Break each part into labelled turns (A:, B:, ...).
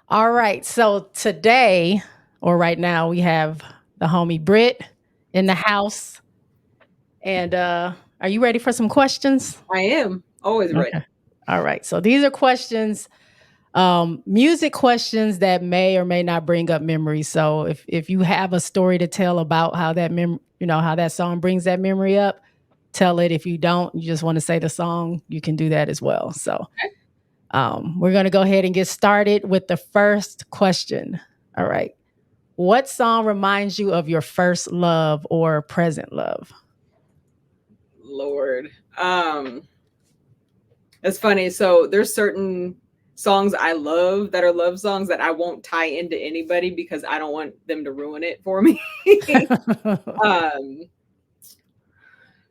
A: All right. So today, or right now, we have the homie Britt in the house. And are you ready for some questions?
B: I am always ready.
A: Okay. All right. So these are questions, music questions that may or may not bring up memories. So if you have a story to tell about how that how that song brings that memory up, tell it. If you don't, you just want to say the song, you can do that as well. So we're going to go ahead and get started with the first question. All right. What song reminds you of your first love or present love?
B: Lord. It's funny. So there's certain songs I love that are love songs that I won't tie into anybody because I don't want them to ruin it for me.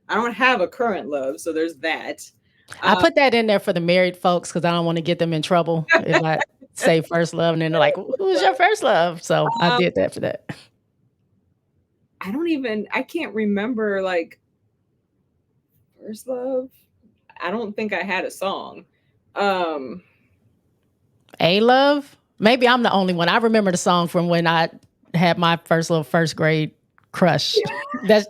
B: I don't have a current love, so there's that.
A: I put that in there for the married folks because I don't want to get them in trouble if I say first love and then they're like, who's your first love? So I did that for that.
B: I can't remember like first love. I don't think I had a song.
A: A love? Maybe I'm the only one. I remember the song from when I had my first little first grade crush. That's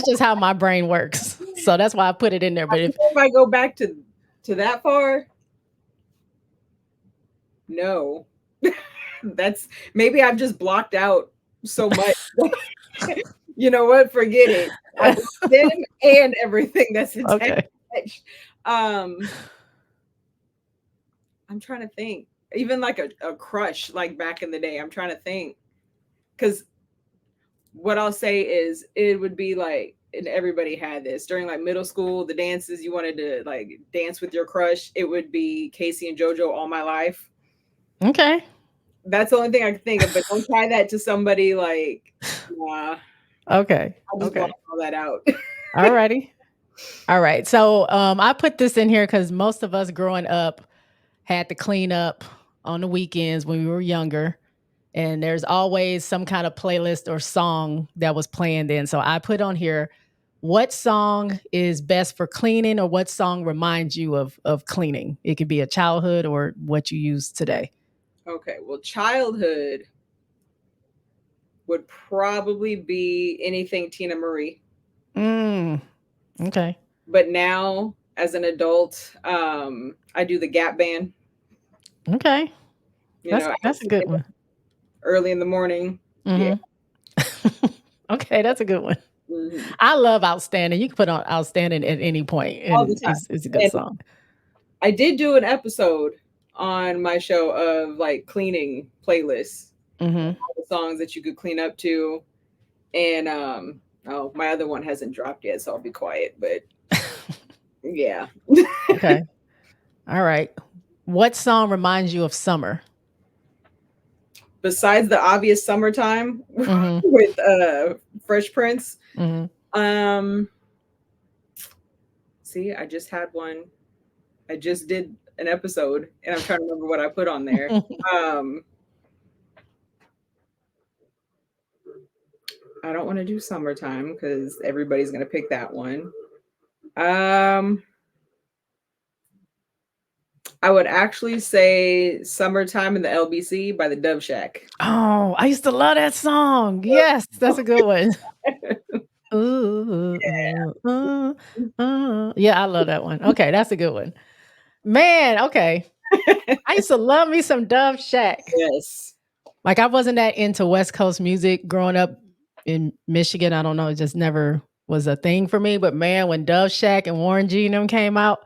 A: just how my brain works. So that's why I put it in there. But if
B: I go back to that far, no. That's maybe I've just blocked out so much. You know what? Forget it. Them and everything that's attached.
A: Okay.
B: I'm trying to think. Even like a crush, like back in the day. I'm trying to think. Because what I'll say is it would be like, and everybody had this during like middle school, the dances you wanted to like dance with your crush. It would be Casey and JoJo All My Life.
A: Okay.
B: That's the only thing I can think of, but don't tie that to somebody like, nah.
A: Okay.
B: I'll just block all that out.
A: All righty. All right. So I put this in here because most of us growing up had to clean up on the weekends when we were younger. And there's always some kind of playlist or song that was playing then. So I put on here, what song is best for cleaning, or what song reminds you of cleaning? It could be a childhood or what you use today.
B: Okay. Well, childhood would probably be anything Tina Marie.
A: Okay.
B: But now as an adult, I do the Gap Band.
A: Okay. That's a good one.
B: Early in the morning.
A: Mm-hmm. Yeah. Okay, that's a good one. Mm-hmm. I love Outstanding. You can put on Outstanding at any point, and all the time. It's a good song.
B: I did do an episode on my show of like cleaning playlists, all the songs that you could clean up to, and my other one hasn't dropped yet, so I'll be quiet. But yeah.
A: Okay. All right. What song reminds you of summer?
B: Besides the obvious Summertime with Fresh Prince. See, I just had one. I just did an episode and I'm trying to remember what I put on there. I don't want to do Summertime because everybody's going to pick that one. I would actually say Summertime in the LBC by the Dove Shack.
A: Oh, I used to love that song. Yes, that's a good one. Ooh, yeah, I love that one. Okay, that's a good one. Man, okay. I used to love me some Dove Shack.
B: Yes.
A: Like I wasn't that into West Coast music growing up in Michigan. I don't know. It just never was a thing for me. But man, when Dove Shack and Warren G and them came out,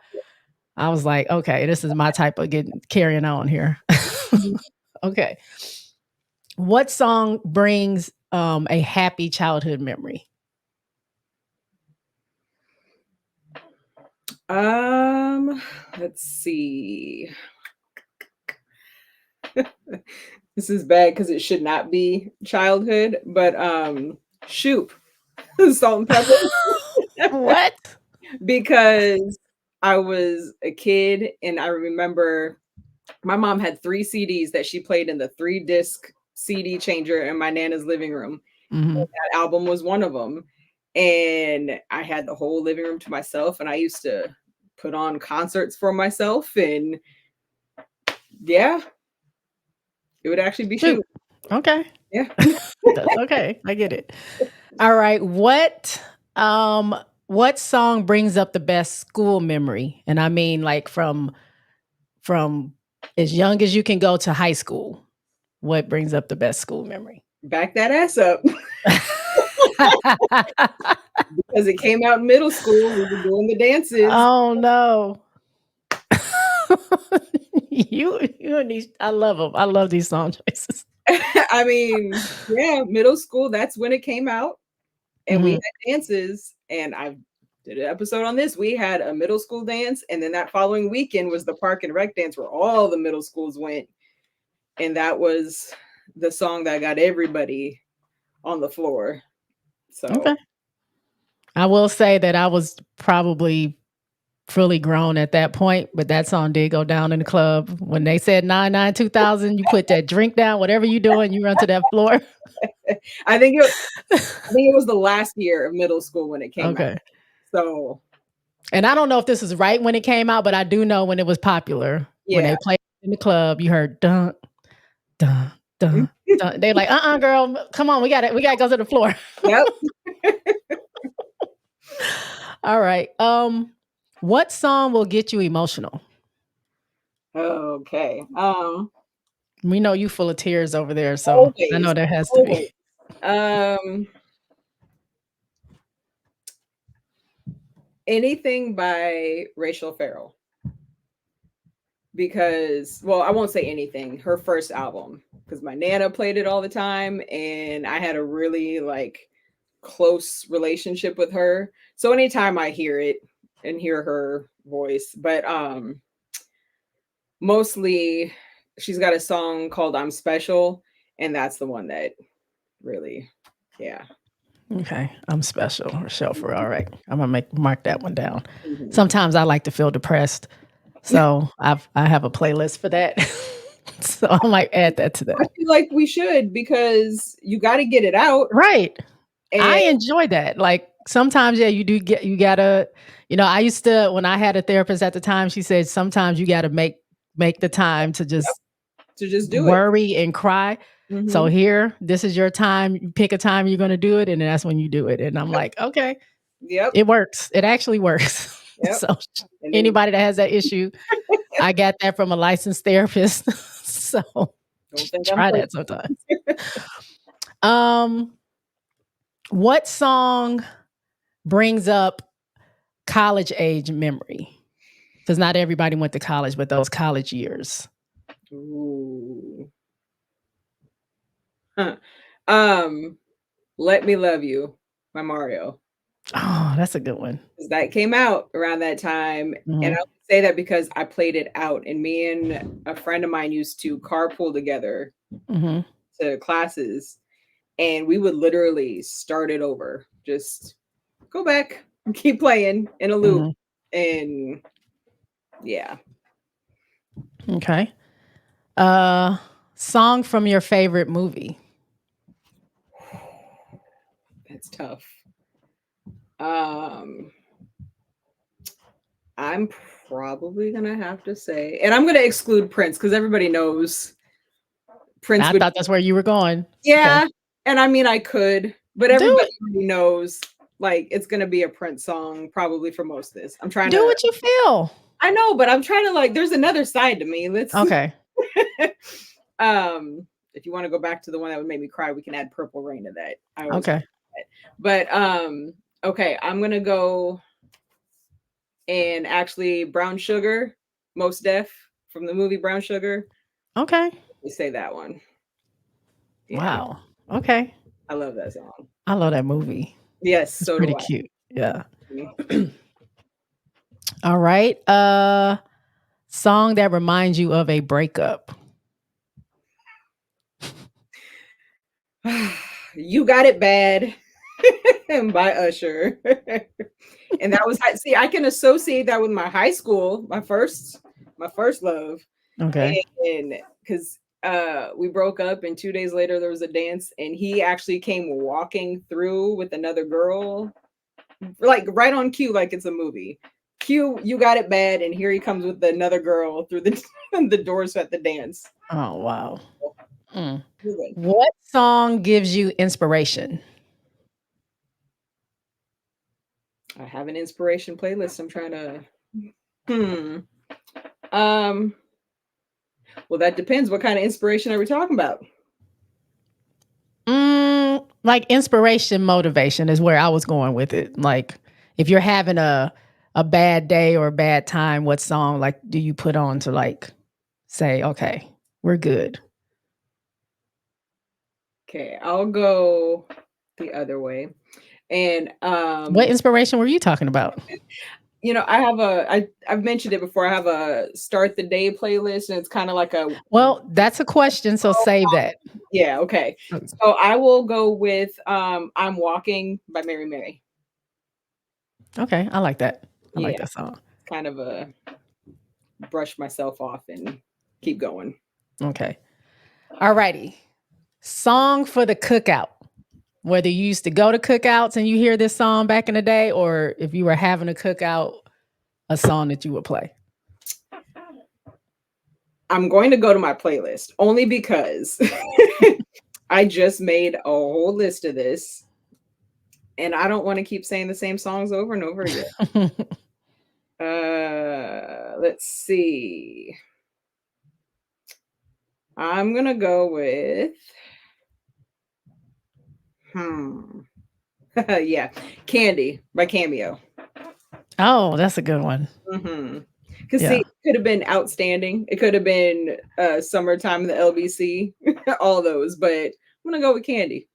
A: I was like, okay, this is my type of carrying on here. Okay. What song brings a happy childhood memory?
B: Let's see. This is bad because it should not be childhood, but Shoop, Salt and Pepper.
A: What?
B: Because I was a kid and I remember my mom had 3 CDs that she played in the 3-disc CD changer in my Nana's living room.
A: Mhm.
B: That album was one of them. And I had the whole living room to myself, and I used to put on concerts for myself, and yeah, it would actually be
A: Shoot.
B: Sheila.
A: Okay.
B: Yeah.
A: That's okay. I get it. All right. What song brings up the best school memory? And I mean like from as young as you can go to high school. What brings up the best school memory?
B: Back that ass up. Because it came out in middle school. We were doing the dances.
A: Oh no. you and these I love them. I love these song choices.
B: I mean, yeah, middle school, that's when it came out. And we
A: Mhm.
B: had dances. And I did an episode on this. We had a middle school dance. And then that following weekend was the park and rec dance where all the middle schools went. And that was the song that got everybody on the floor. So
A: Okay. I will say that I was probably fully grown at that point, but that song did go down in the club. When they said 9/9/2000, you put that drink down, whatever you doing, you run to that floor.
B: I think it was the last year of middle school when it came out.
A: Okay.
B: So
A: And I don't know if this is right when it came out, but I do know when it was popular. When
B: yeah.
A: they played in the club, you heard dun dun dun dun. They're like, girl, come on, we gotta go to the floor.
B: Yep.
A: All right. What song will get you emotional?
B: Okay.
A: We know you full of tears over there, so I know there has to be.
B: Always. Anything by Rachel Farrell. Because, well, I won't say anything. Her first album, because my Nana played it all the time, and I had a really like close relationship with her. So anytime I hear it and hear her voice, but mostly she's got a song called I'm Special, and that's the one that really, yeah.
A: Okay, I'm special or shelfer. All right, I'm gonna mark that one down.
B: Mhm.
A: Sometimes I like to feel depressed, so I have a playlist for that. So I might add that to
B: I
A: that.
B: feel like we should, because you got to get it out.
A: Right, I
B: And
A: enjoy that. Like sometimes, yeah, you gotta. I used to when I had a therapist at the time. She said sometimes you gotta make the time to just
B: to just do it.
A: worry and cry. So
B: Mhm.
A: here, this is your time. You pick a time you're going to do it, and that's when you do it. And I'm
B: Yep.
A: like, okay,
B: Yep.
A: it works. It actually works.
B: Yep.
A: So
B: And then
A: anybody that has that issue, I got that from a licensed therapist. So
B: don't think I'm
A: try
B: crazy.
A: that sometime. Um, what song brings up college age memory? Because not everybody went to college, but those college years.
B: Ooh. Huh. Um, Let Me Love You by Mario.
A: Oh, that's a good one.
B: 'Cause that came out around that time. And
A: Mhm.
B: I say that because I played it out, and me and a friend of mine used to carpool together
A: Mhm.
B: to classes, and we would literally start it over. Just go back and keep playing in a loop.
A: Mhm.
B: And yeah.
A: Okay. Uh, song from your favorite movie.
B: That's tough. Um, I'm probably gonna have to say, and I'm gonna exclude Prince because everybody knows Prince
A: I
B: would.
A: thought that's where you were going. Okay.
B: Yeah, and I mean I could, but
A: Do
B: everybody
A: it.
B: already knows like it's gonna be a Prince song probably for most of this. I'm trying
A: Do
B: to.
A: what you feel.
B: I know, but I'm trying to like. There's another side to me. Let's.
A: Okay.
B: If you want to go back to the one that would make me cry, we can add Purple Rain to that. I always.
A: Okay.
B: But okay, I'm gonna go and actually Brown Sugar, Most Def from the movie Brown Sugar.
A: Okay.
B: We say that one. Yeah,
A: Wow. Okay.
B: I love that song.
A: I love that movie.
B: Yes,
A: It's
B: so do
A: pretty
B: I.
A: cute. Yeah.
B: Mhm.
A: All right. Song that reminds you of a breakup.
B: You Got It Bad by Usher. And that was see, I can associate that with my high school, my first love.
A: Okay.
B: And because we broke up, and 2 days later there was a dance, and he actually came walking through with another girl, like right on cue, like it's a movie. Cue, you got it bad, and here he comes with another girl through the the doors at the dance.
A: Oh, wow. Mm.
B: Really.
A: What song gives you inspiration?
B: I have an inspiration playlist. I'm trying to. Um. Well, that depends. What kind of inspiration are we talking about?
A: Like inspiration, motivation is where I was going with it. Like if you're having a bad day or a bad time, what song like do you put on to like say, okay, we're good?
B: Okay, I'll go the other way. And
A: What inspiration were you talking about?
B: you know, I've mentioned it before. I have a start the day playlist, and it's kind of like a
A: Well, that's a question, so save that.
B: yeah, okay. So I will go with I'm Walking by Mary Mary.
A: Okay, I like that. I like
B: Yeah,
A: that song.
B: kind of a brush myself off and keep going.
A: Okay. All righty. Song for the cookout. Whether you used to go to cookouts and you hear this song back in the day, or if you were having a cookout, a song that you would play.
B: I'm going to go to my playlist only because I just made a whole list of this, and I don't want to keep saying the same songs over and over again. Let's see. I'm gonna go with yeah, Candy by Cameo.
A: Oh, that's a good one.
B: Because
A: Yeah.
B: see, it could have been Outstanding. It could have been Summertime in the LBC, all those, but I'm gonna go with Candy.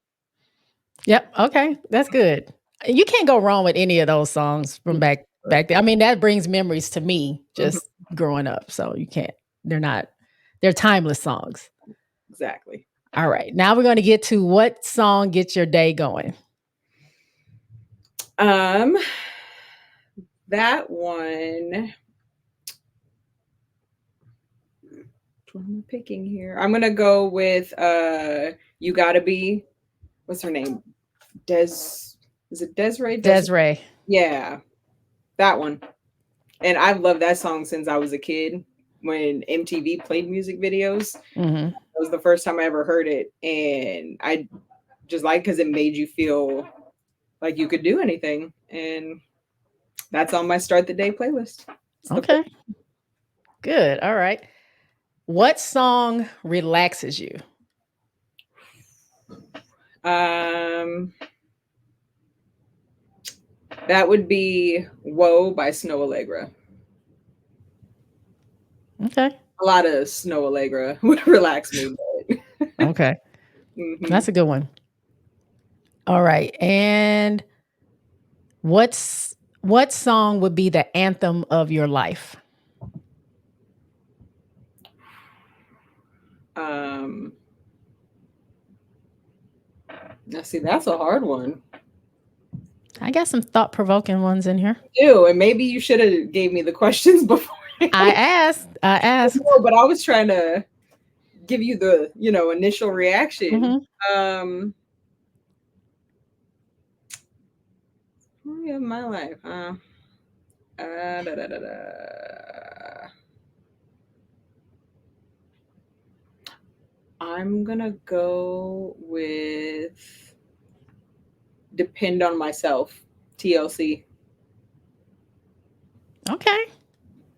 A: Yep. Okay. That's good. You can't go wrong with any of those songs from back then. I mean, that brings memories to me just growing up. So you can't, they're timeless songs.
B: Exactly.
A: All right. Now we're going to get to what song gets your day going.
B: That one. What am I picking here? I'm gonna go with You Gotta Be. What's her name? Is it Desiree?
A: Desiree.
B: Yeah, that one. And I've loved that song since I was a kid when MTV played music videos. That was the first time I ever heard it, and I just like because it made you feel like you could do anything, and that's on my start the day playlist.
A: Okay. Good. All right. What song relaxes you?
B: That would be Whoa by Snow Allegra.
A: Okay.
B: A lot of Snow Allegra would relax me. But
A: okay. That's a good one. All right. And what song would be the anthem of your life?
B: Now see, that's a hard one.
A: I got some thought-provoking ones in here.
B: Ew, and maybe you should have gave me the questions before.
A: I asked.
B: No, but I was trying to give you the, initial reaction. Story of my life, huh? I'm gonna go with Depend on Myself, TLC.
A: Okay.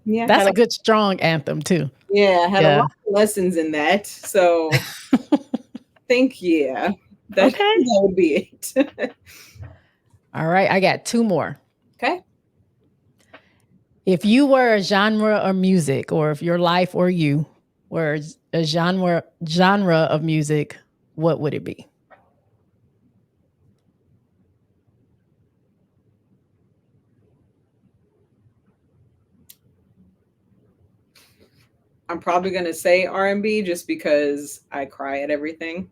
B: Yeah.
A: That's a good strong anthem too.
B: Yeah, I had a lot of lessons in that. So I think that would be it.
A: All right. I got two more.
B: Okay.
A: If you were a genre of music, or if your life or you were a genre of music, what would it be?
B: I'm probably going to say R&B just because I cry at everything.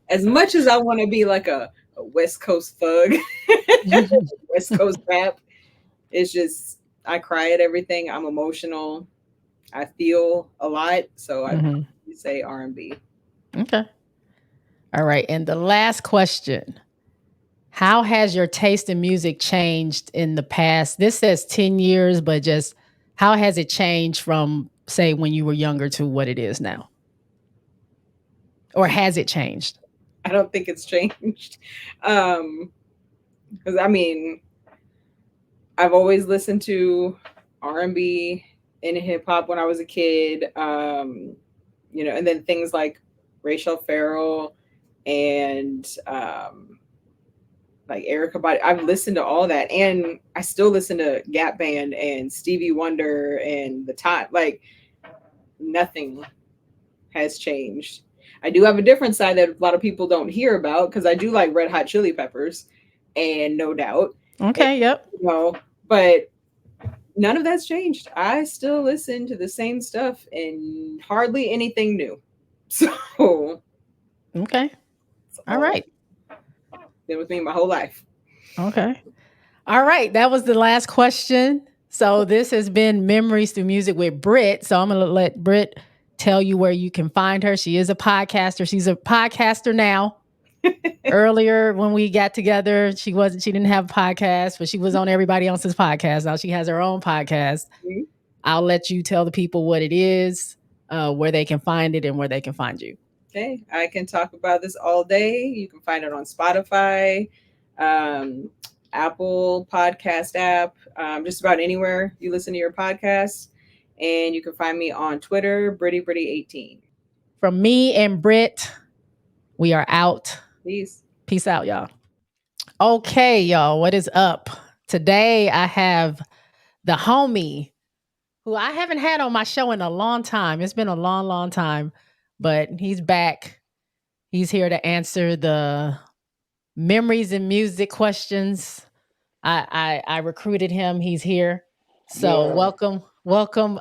B: As much as I want to be like a West Coast thug, West Coast rap, it's just, I cry at everything. I'm emotional. I feel a lot, so I'd
A: Mm-hmm.
B: probably say R&B.
A: Okay. All right. And the last question. How has your taste in music changed in the past? This says 10 years, but just how has it changed from, say, when you were younger to what it is now? Or has it changed?
B: I don't think it's changed. Because I mean, I've always listened to R&B and hip hop when I was a kid. And then things like Rachel Farrell and like Erica Body. I've listened to all that, and I still listen to Gap Band and Stevie Wonder and the time. Like nothing has changed. I do have a different side that a lot of people don't hear about because I do like Red Hot Chili Peppers and No Doubt. And,
A: Okay. Yep.
B: but none of that's changed. I still listen to the same stuff and hardly anything new. So
A: Okay.
B: it's
A: All
B: all
A: right.
B: been with me my whole life.
A: Okay. All right. That was the last question. So this has been Memories Through Music with Britt. So I'm going to let Britt tell you where you can find her. She is a podcaster. She's a podcaster now. Earlier when we got together, she didn't have a podcast, but she was on everybody else's podcast. Now she has her own podcast.
B: Mhm.
A: I'll let you tell the people what it is, where they can find it, and where they can find you.
B: Okay, I can talk about this all day. You can find it on Spotify, um, Apple Podcast app, just about anywhere you listen to your podcast. And you can find me on Twitter, Britty18.
A: From me and Britt, we are out.
B: Peace.
A: Peace out, y'all. Okay, y'all, what is up? Today I have the homie who I haven't had on my show in a long time. It's been a long, long time, but he's back. He's here to answer the memories and music questions. I recruited him. He's here. So
C: Yeah.
A: welcome,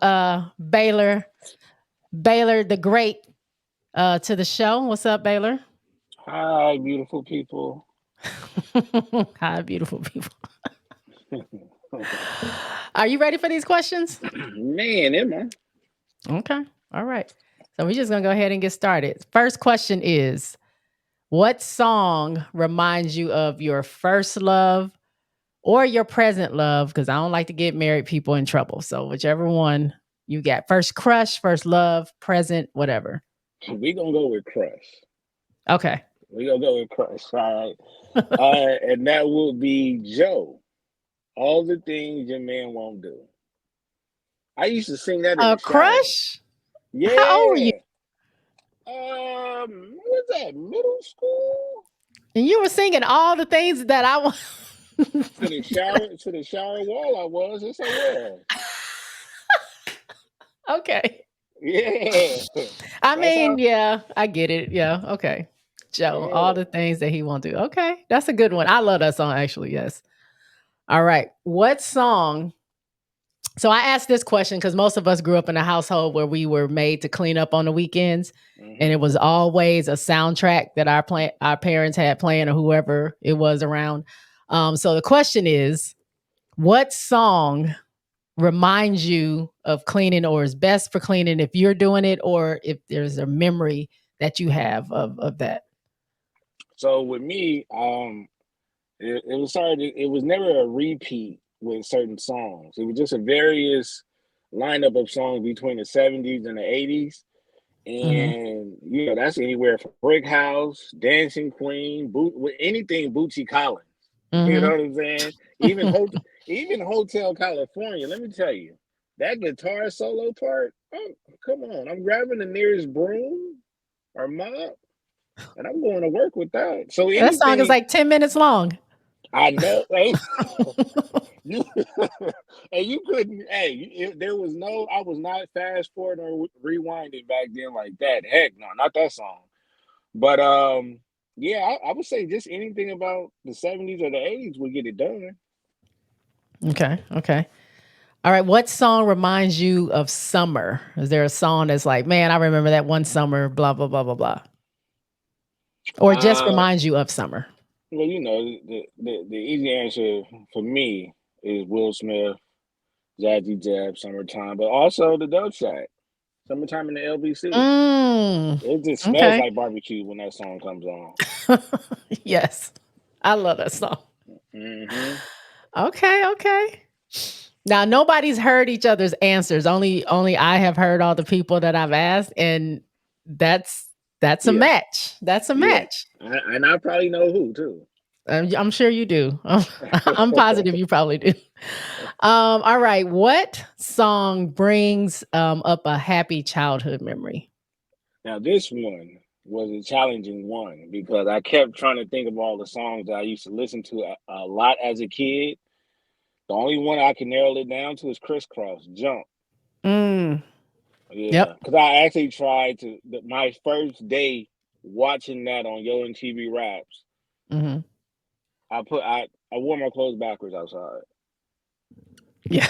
A: Baylor, Baylor the Great, to the show. What's up, Baylor?
C: Hi, beautiful people.
A: Hi, beautiful people. Are you ready for these questions?
C: Man, Emma.
A: Okay. All right. So we're just gonna go ahead and get started. First question is, what song reminds you of your first love or your present love? Because I don't like to get married people in trouble. So whichever one you got. First crush, first love, present, whatever.
C: We gonna go with Crush.
A: Okay.
C: We gonna go with Crush. All right. And that will be Joe. All the things your man won't do. I used to sing that in
A: A
C: the shower.
A: crush? How old were you?
C: Yeah. What was that? Middle school?
A: And you were singing all the things that I want.
C: To the shower wall I was. Yes, I was.
A: Okay.
C: Yeah.
A: I
C: That's
A: mean,
C: how
A: yeah, I get it. Yeah. Okay. Joe, all
C: yeah.
A: the things that he won't do. Okay. That's a good one. I love that song, actually. Yes. All right. What song? So I asked this question because most of us grew up in a household where we were made to clean up on the weekends. And it
C: Mm-hmm.
A: was always a soundtrack that our parents had playing or whoever it was around. So the question is, what song reminds you of cleaning or is best for cleaning if you're doing it or if there's a memory that you have of that?
C: So with me, it was hard. It was never a repeat with certain songs. It was just a various lineup of songs between the '70s and the '80s,
A: Mm-hmm.
C: and that's anywhere from Brick House, Dancing Queen, with anything Bootsy Collins. You know
A: Mm-hmm.
C: what I'm saying? Even Hotel California. Let me tell you, that guitar solo part. Oh, come on! I'm grabbing the nearest broom or mop, and I'm going to work with that. So
A: That song is
C: anything
A: like 10 minutes long.
C: I know, you and you couldn't. Hey, there was no. I was not fast forward or rewinding back then like that. Heck, no, not that song. But yeah, I would say just anything about the '70s or the '80s would get it done.
A: Okay. Okay. All right. What song reminds you of summer? Is there a song that's like, man, I remember that one summer, blah, blah, blah, blah, blah. Or just
C: Uh,
A: reminds you of summer?
C: well, the easy answer for me is Will Smith. Jazzy Jeff, Summertime, but also the Dope Shack, Summertime in the LBC.
A: Mm,
C: It just smells
A: okay.
C: like barbecue when that song comes on.
A: Yes. I love that song.
C: Hmm.
A: Okay. Now nobody's heard each other's answers. Only I have heard all the people that I've asked, and that's a
C: Yeah,
A: match. That's a
C: yeah.
A: match.
C: And I probably know who too.
A: I'm sure you do. I'm positive you probably do. All right. What song brings up a happy childhood memory?
C: Now, this one was a challenging one because I kept trying to think of all the songs that I used to listen to a lot as a kid. The only one I can narrow it down to is Crisscross Jump.
A: Mm,
C: Yeah,
A: yep.
C: because I actually tried my first day watching that on Yo and TV Raps.
A: Hmm.
C: I wore my clothes backwards outside.
A: Yeah.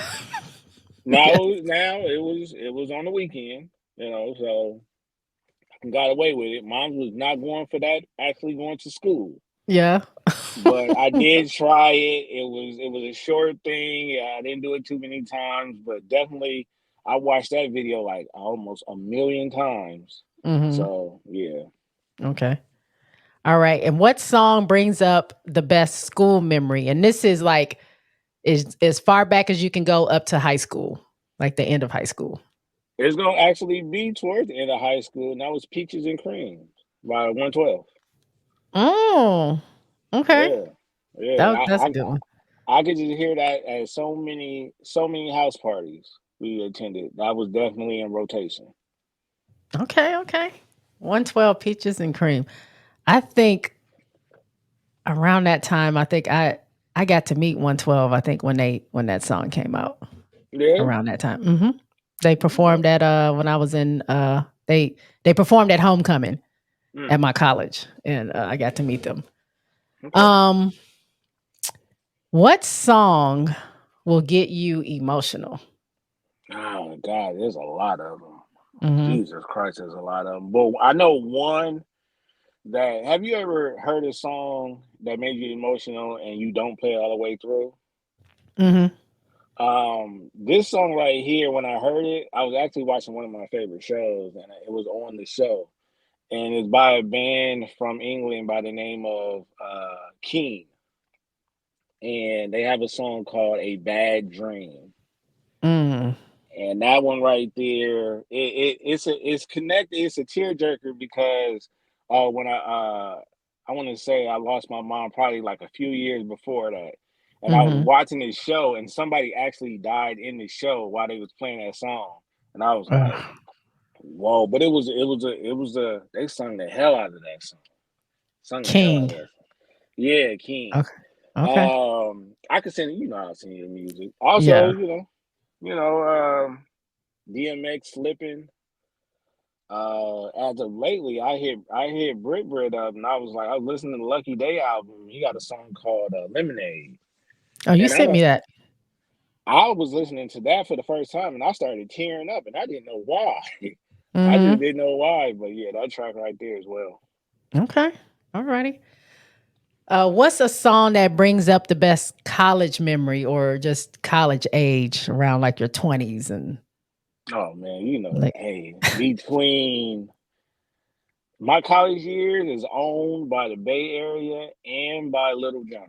C: Now
A: Yeah.
C: it was on the weekend, so I got away with it. Mom was not going for that, actually going to school.
A: Yeah.
C: But I did try it. It was a short thing. Yeah, I didn't do it too many times, but definitely I watched that video like almost a million times.
A: Hmm.
C: So yeah.
A: Okay. All right. And what song brings up the best school memory? And this is like is as far back as you can go up to high school, like the end of high school.
C: It's gonna actually be towards the end of high school, and that was Peaches and Cream by 112.
A: Oh, okay.
C: Yeah. Yeah.
A: That's a good one.
C: I could just hear that at so many house parties we attended. That was definitely in rotation.
A: Okay. 112 peaches and cream. I think around that time, I got to meet 112. I think when that song came out
C: Yeah.
A: around that time. Hmm. They
C: Okay.
A: performed at when I was in they performed at homecoming
C: Mm,
A: at my college, and I got to meet them.
C: okay.
A: Um, what song will get you emotional?
C: Oh God, there's a lot of them.
A: Hmm.
C: Jesus Christ, there's a lot of them. But I know one that. Have you ever heard a song that made you emotional and you don't play it all the way through?
A: Hmm.
C: This song right here, when I heard it, I was actually watching one of my favorite shows, and it was on the show, and it's by a band from England by the name of Keen, and they have a song called "A Bad Dream."
A: Mm.
C: And that one right there, it's connected. It's a tearjerker because when I want to say I lost my mom probably like a few years before that, and I was
A: Hmm.
C: watching this show, and somebody actually died in the show while they was playing that song, and I was like, whoa! But it was a they sung the hell out of that song, sung the hell out of
A: King.
C: that song. Yeah, King.
A: Okay. Okay.
C: I could sing, I sing your music. Also,
A: Yeah.
C: you know, DMX slipping. As of lately, I hear Britt up, and I was listening to the Lucky Day album. He got a song called Lemonade,
A: Oh, you
C: and
A: sent me that.
C: I was listening to that for the first time, and I started tearing up, and I didn't know why. I just
A: Hmm.
C: didn't know why, but yeah, that track right there as well.
A: Okay. All righty. What's a song that brings up the best college memory or just college age around like your 20s and
C: Oh man,
A: like
C: hey, between my college years is owned by the Bay Area and by Little John.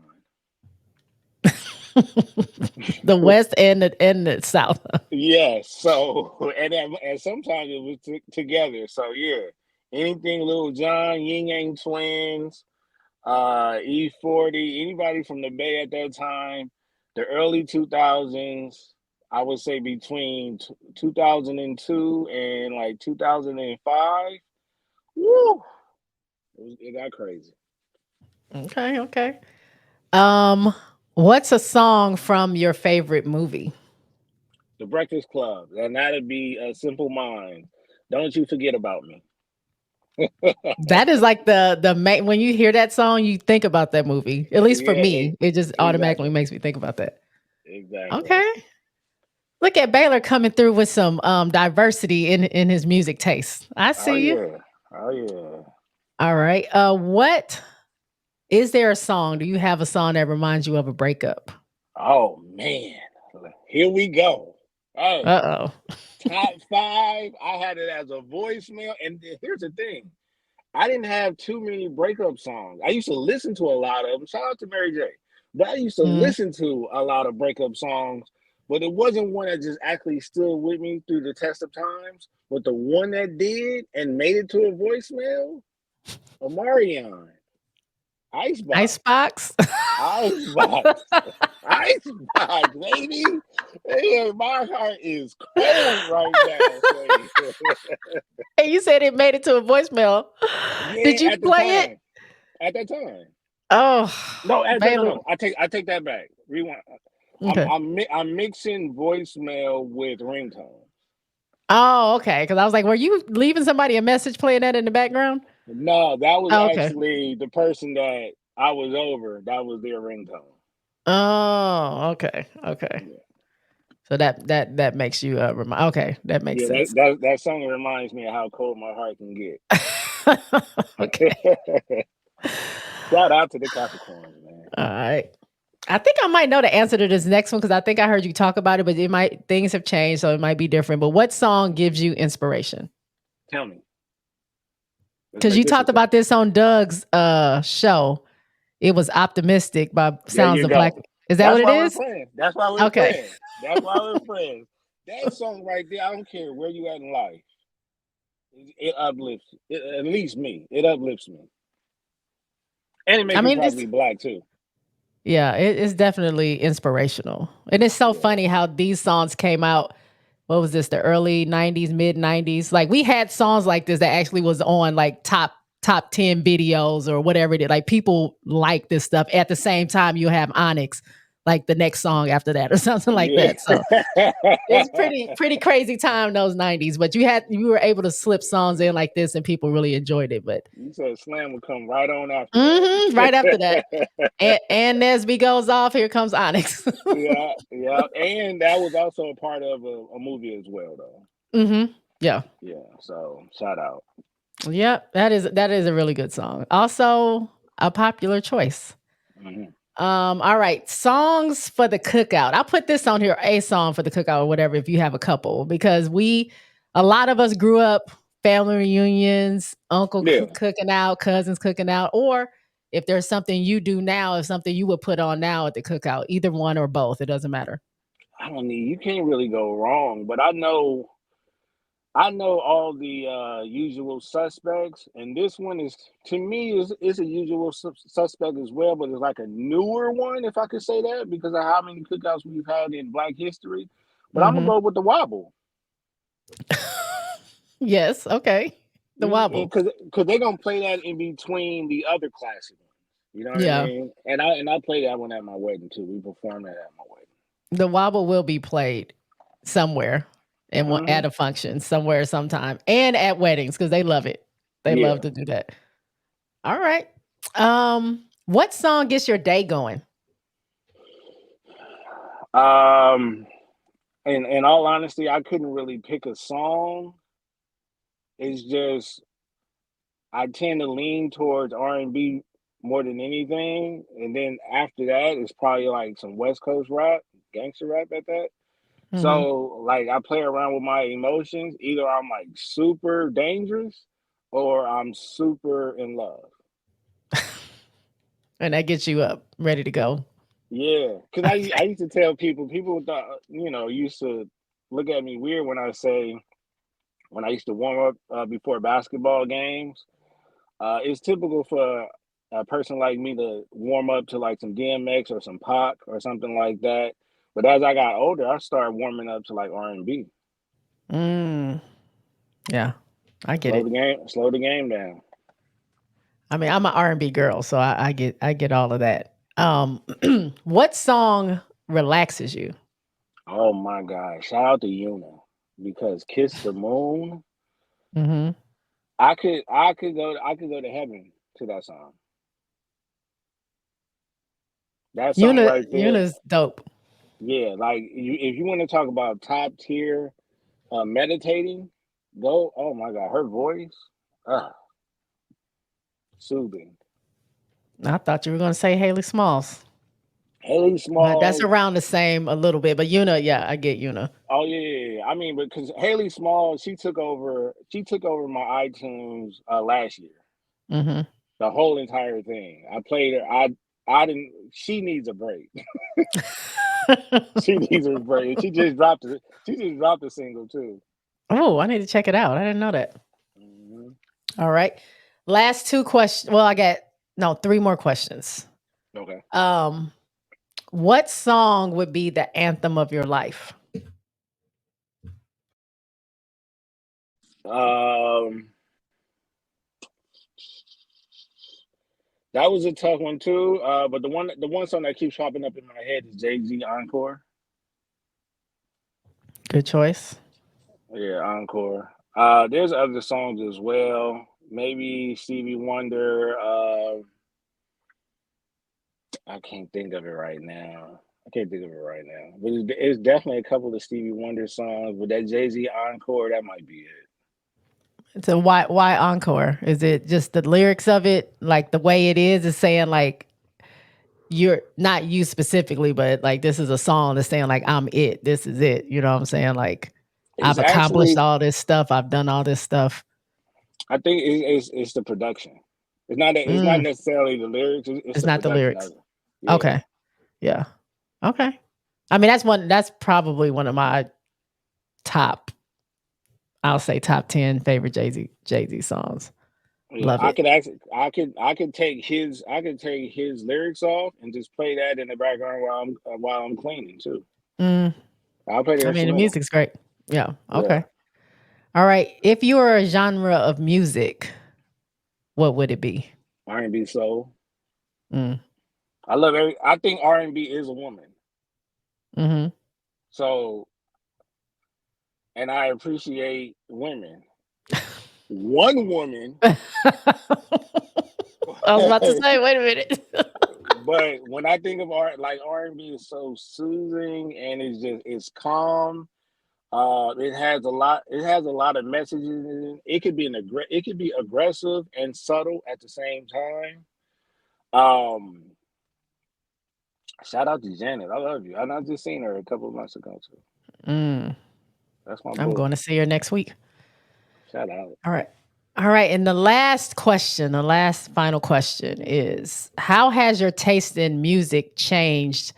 A: the West and the South?
C: Yes. So and sometimes it was together. So yeah, anything Little John, Ying Yang Twins, E40, anybody from the Bay at that time, the early 2000s. I would say between 2002 and like 2005. Woo, it got crazy.
A: Okay. Um, what's a song from your favorite movie?
C: The Breakfast Club, and that'd be a Simple Mind. Don't you forget about me.
A: That is like the main when you hear that song, you think about that movie. At least for
C: Yeah,
A: me, it just automatically
C: exactly,
A: makes me think about that.
C: exactly.
A: Okay. Look at Baylor coming through with some diversity in his music taste. I
C: Oh
A: see you.
C: yeah, oh yeah.
A: All right. What is there a song? Do you have a song that reminds you of a breakup?
C: Oh man. Here we go. Hey,
A: Uh-oh.
C: top 5. I had it as a voicemail. And here's the thing. I didn't have too many breakup songs. I used to listen to a lot of them. Shout out to Mary J. But I used to
A: Mm.
C: listen to a lot of breakup songs, but it wasn't one that just actually stood with me through the test of times. But the one that did and made it to a voicemail, Omarion, Icebox,
A: Icebox.
C: Icebox, Icebox, baby. Yeah, my heart is cold right now. Say.
A: And you said it made it to a voicemail. Did
C: Yeah,
A: you
C: at the
A: play it?
C: time. At that time.
A: Oh,
C: No,
A: Baylor.
C: no. I take that back. Rewind.
A: Okay.
C: I'm mixing voicemail with ringtone.
A: Oh, okay. Because I was like, were you leaving somebody a message playing that in the background?
C: No, that was
A: Oh, okay.
C: actually the person that I was over. That was their ringtone.
A: Oh, okay. Okay.
C: Yeah,
A: So that makes you remind. Okay, that makes
C: yeah.
A: sense.
C: That song reminds me of how cold my heart can get.
A: Okay.
C: Shout out to the Capricorns, man.
A: All right. I think I might know the answer to this next one because I think I heard you talk about it, but things have changed, so it might be different. But what song gives you inspiration?
C: Tell me. Let's
A: Because
C: make
A: you
C: this
A: talked
C: a
A: about this on Doug's show. It was Optimistic by
C: There
A: Sounds
C: you
A: of Black.
C: go.
A: Is that what
C: That's
A: it
C: why we're
A: is?
C: friends. That's why we're
A: Okay.
C: friends. That's why we're friends. That song right there, I don't care where you at in life. It uplifts, at least me. It uplifts me. And it
A: I
C: makes me
A: mean,
C: proud to be black too.
A: yeah, it's definitely inspirational. And it's so
C: Yeah.
A: funny how these songs came out. What was this? The early 90s, mid 90s. Like we had songs like this that actually was on like top 10 videos or whatever it is. Like people like this stuff. At the same time, you have Onyx, like the next song after that or something like
C: Yeah.
A: that. So it's pretty crazy time those 90s. But you were able to slip songs in like this and people really enjoyed it. But
C: You said Slam would come right on after that.
A: right after that. And Nesby goes off, here comes Onyx.
C: Yeah, yeah. And that was also a part of a movie as well, though.
A: Yeah.
C: Yeah. So shout out.
A: Yep, that is a really good song. Also, a popular choice.
C: Mhm.
A: All right, songs for the cookout. I'll put this on here, a song for the cookout or whatever, if you have a couple, because a lot of us grew up family reunions, uncle
C: Yeah.
A: cooking out, cousins cooking out, or if there's something you do now, if something you would put on now at the cookout, either one or both, it doesn't matter.
C: I don't need. You can't really go wrong, but I know all the usual suspects, and this one is to me is a usual suspect as well, but it's like a newer one, if I could say that, because of how many cookouts we've had in Black history. But I'm gonna
A: Hmm.
C: go with the wobble.
A: Yes, okay. The wobble.
C: Because they're gonna play that in between the other classic ones. You know what I
A: Yeah.
C: mean? And I play that one at my wedding too. We performed that at my wedding.
A: The wobble will be played somewhere and
C: Hmm.
A: at a function somewhere sometime and at weddings because they love it. They
C: Yeah.
A: love to do that. All right. What song gets your day going?
C: In all honesty, I couldn't really pick a song. It's just I tend to lean towards R&B more than anything, and then after that, it's probably like some West Coast rap, gangster rap at that.
A: Hmm.
C: So like I play around with my emotions. Either I'm like super dangerous, or I'm super in love.
A: And that gets you up, ready to go.
C: Yeah, because I
A: Okay.
C: used to tell people thought, used to look at me weird when I say when I used to warm up before basketball games. It's typical for a person like me to warm up to like some DMX or some pop or something like that. But as I got older, I started warming up to like R&B.
A: Mm, yeah, I get it.
C: Slow the game down.
A: I mean, I'm an R&B girl, so I get all of that. What song relaxes you?
C: Oh my God! Shout out to Yuna because "Kiss the Moon."
A: Hmm.
C: I could go to heaven to that song. That song right there.
A: Yuna's dope.
C: Yeah, like if you want to talk about top tier meditating, go. Oh my God, her voice, uh, soothing.
A: I thought you were going to say Haley Smalls.
C: Haley
A: But
C: Small.
A: that's around the same a little bit. But Una, yeah, I get Una.
C: Oh yeah. I mean, because Haley Small, she took over my iTunes last year.
A: Mm-hmm.
C: The whole entire thing. I played her. I didn't. She needs a break. She needs a break. She just dropped it. She just dropped a single too.
A: Oh, I need to check it out. I didn't know that.
C: Mm-hmm.
A: All right. Last two questions. Well, I got three more questions.
C: Okay.
A: What song would be the anthem of your life?
C: That was a tough one too. But the one song that keeps popping up in my head is Jay-Z Encore.
A: Good choice.
C: Yeah, Encore. There's other songs as well. Maybe Stevie Wonder. I can't think of it right now. But it's definitely a couple of Stevie Wonder songs. But that Jay-Z Encore, that might be it.
A: So why encore? Is it just the lyrics of it, like the way it is saying like you're not you specifically, but like this is a song that's saying like I'm it. This is it. You know what I'm saying? Like
C: It's
A: I've accomplished
C: actually,
A: all this stuff. I've done all this stuff.
C: I think it's the production. It's not
A: Mm,
C: necessarily the lyrics. It's
A: it's
C: the
A: not the
C: production of
A: lyrics.
C: it. Yeah.
A: Okay. Yeah. Okay. I mean, that's probably one of my top, I'll say top 10 favorite Jay-Z songs.
C: Yeah,
A: Love it.
C: I could take his lyrics off and just play that in the background while I'm cleaning too.
A: Mm,
C: I'll play the
A: I mean, the
C: instrumental.
A: music's great. Yeah. Okay.
C: Yeah.
A: All right. If you were a genre of music, what would it be?
C: R&B soul.
A: Mm.
C: I think R&B is a woman.
A: Mm-hmm.
C: So, and I appreciate women. One woman.
A: I was about to say, wait a minute.
C: But when I think of R&B is so soothing and it's calm. It has a lot of messages in it. It could be aggressive and subtle at the same time. Shout out to Janet. I love you. And I just seen her a couple of months ago too. That's my
A: I'm
C: boy.
A: going to see her next week.
C: Shout out.
A: All right. All right. And the last final question is, how has your taste in music changed?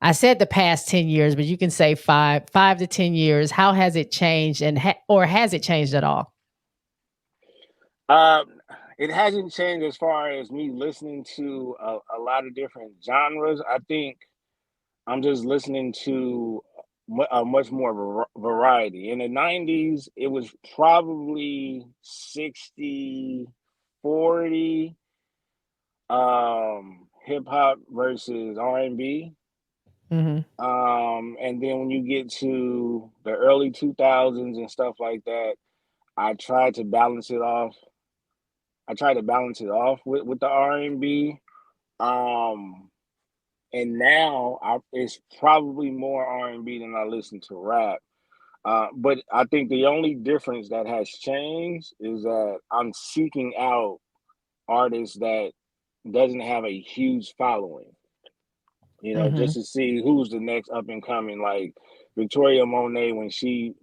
A: I said the past 10 years, but you can say 5 to 10 years. How has it changed or has it changed at all?
C: It hasn't changed as far as me listening to a lot of different genres. I think I'm just listening to a much more variety. In the 90s, it was probably 60-40 hip hop versus R&B. And then when you get to the early 2000s and stuff like that, I tried to balance it off. With the R&B. And now it's probably more R&B than I listen to rap. But I think the only difference that has changed is that I'm seeking out artists that doesn't have a huge following. You know, just to see who's the next up and coming. Like Victoria Monet, when she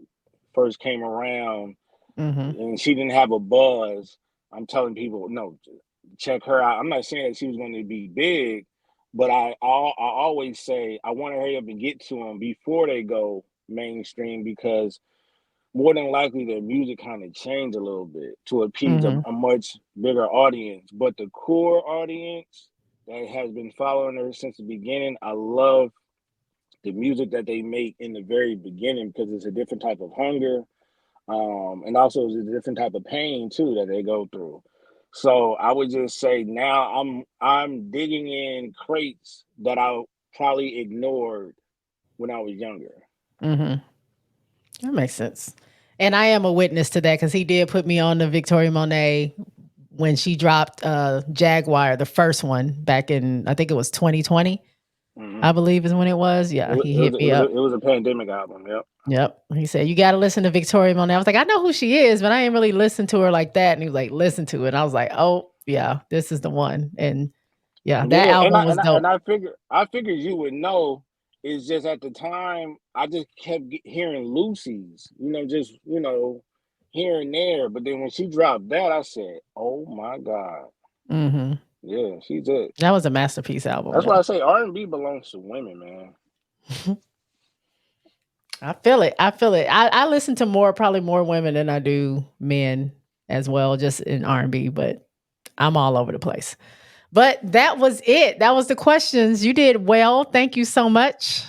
C: first came around, and she didn't have a buzz. I'm telling people, no, check her out. I'm not saying that she was going to be big, but I always say I want to hurry up and get to them before they go mainstream, because more than likely their music kind of changed a little bit to appease a much bigger audience. But the core audience that has been following her since the beginning, I love the music that they make in the very beginning, because it's a different type of hunger. And also it's a different type of pain too that they go through. So I would just say now I'm digging in crates that I probably ignored when I was younger.
A: That makes sense. And I am a witness to that, because he did put me on the Victoria Monet when she dropped Jaguar, the first one back in, I think it was 2020. I believe is when it was. Yeah, he hit me up.
C: It was a pandemic album. Yep.
A: Yep. He said, you got to listen to Victoria Monet. I was like, I know who she is, but I ain't really listened to her like that. And he was like, listen to it. And I was like, oh, yeah, this is the one. And Yeah, that album was dope.
C: And I figured you would know. It's just at the time I just kept hearing Lucy's, just here and there. But then when she dropped that, I said, "Oh my God,
A: Mm-hmm.
C: yeah, she's it."
A: That was a masterpiece album.
C: That's why I say R&B belongs to women, man.
A: I feel it. I listen to probably more women than I do men as well, just in R&B, but I'm all over the place. But that was it. That was the questions. You did well. Thank you so much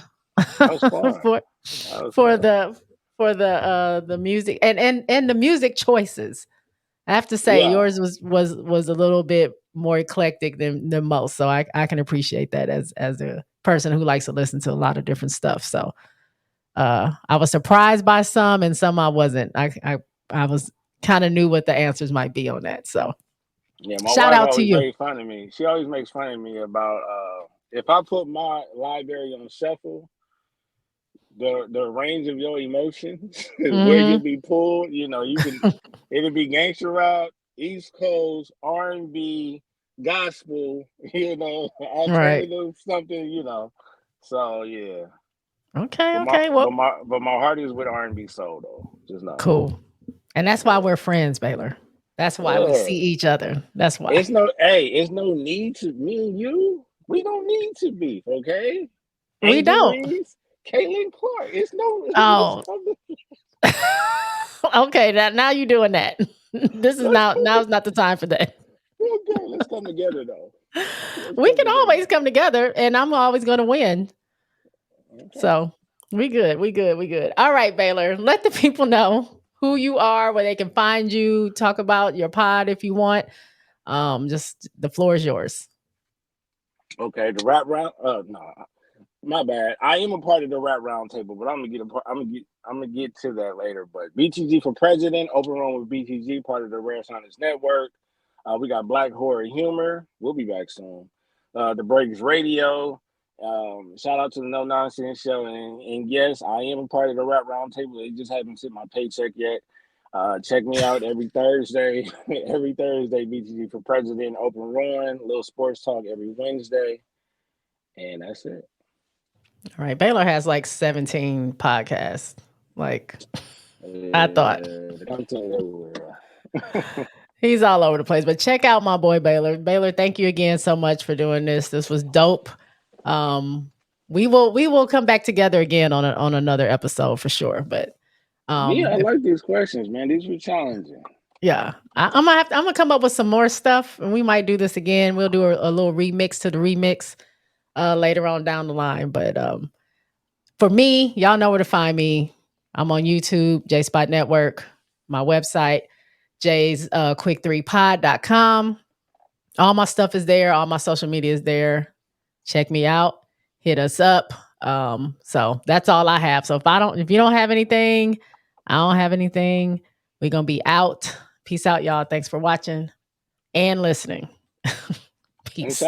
C: That was fun.
A: for
C: That was
A: for
C: fun.
A: the music and the music choices. I have to say yours was a little bit more eclectic than most. So I can appreciate that as a person who likes to listen to a lot of different stuff. So I was surprised by some and some I wasn't. I was kind of knew what the answers might be on that. So
C: yeah, my
A: shout
C: wife
A: out to
C: always
A: you.
C: made fun of me. She always makes fun of me about if I put my library on shuffle, the range of your emotions, where you'll be pulled. You can it'll be gangster rap, East Coast, R&B, gospel. Alternative something. So yeah.
A: Okay.
C: But my heart is with R&B soul though. Just not
A: cool. And that's why we're friends, Baylor. That's why we see each other. That's why.
C: It's no need to me and you. We don't need to be, okay?
A: We
C: Angel
A: don't.
C: Reese, Caitlin Clark. It's no.
A: Oh. Okay, now you're doing that. This is now's not the time for that.
C: Okay, let's come together though.
A: We can always come together, and I'm always going to win. Okay. So we good. All right, Baylor. Let the people know who you are, where they can find you. Talk about your pod if you want. Just the floor is yours.
C: Okay, the rap round. No, my bad. I am a part of the rap round table, but I'm gonna get to that later. But BTG for President, Open Room with BTG, part of the Rare Science Network. We got Black Horror Humor. We'll be back soon. The Breaks Radio. Shout out to the No Nonsense Show, and yes, I am a part of the Rap Round Table. They just haven't sent my paycheck yet. Check me out every Thursday. Every Thursday, BTG for President, Open Run, little sports talk every Wednesday, and that's it.
A: All right, Baylor has like 17 podcasts. Like I thought. He's all over the place, but check out my boy Baylor. Baylor, thank you again so much for doing this. This was dope. We will come back together again on another episode for sure. But
C: I like these questions, man. These were challenging.
A: Yeah, I'm gonna come up with some more stuff, and we might do this again. We'll do a little remix to the remix later on down the line. But for me, y'all know where to find me. I'm on YouTube, J Spot Network, my website, J's quick3pod.com. All my stuff is there. All my social media is there. Check me out. Hit us up. So that's all I have. So if you don't have anything, I don't have anything. We're gonna be out. Peace out, y'all. Thanks for watching and listening. Peace.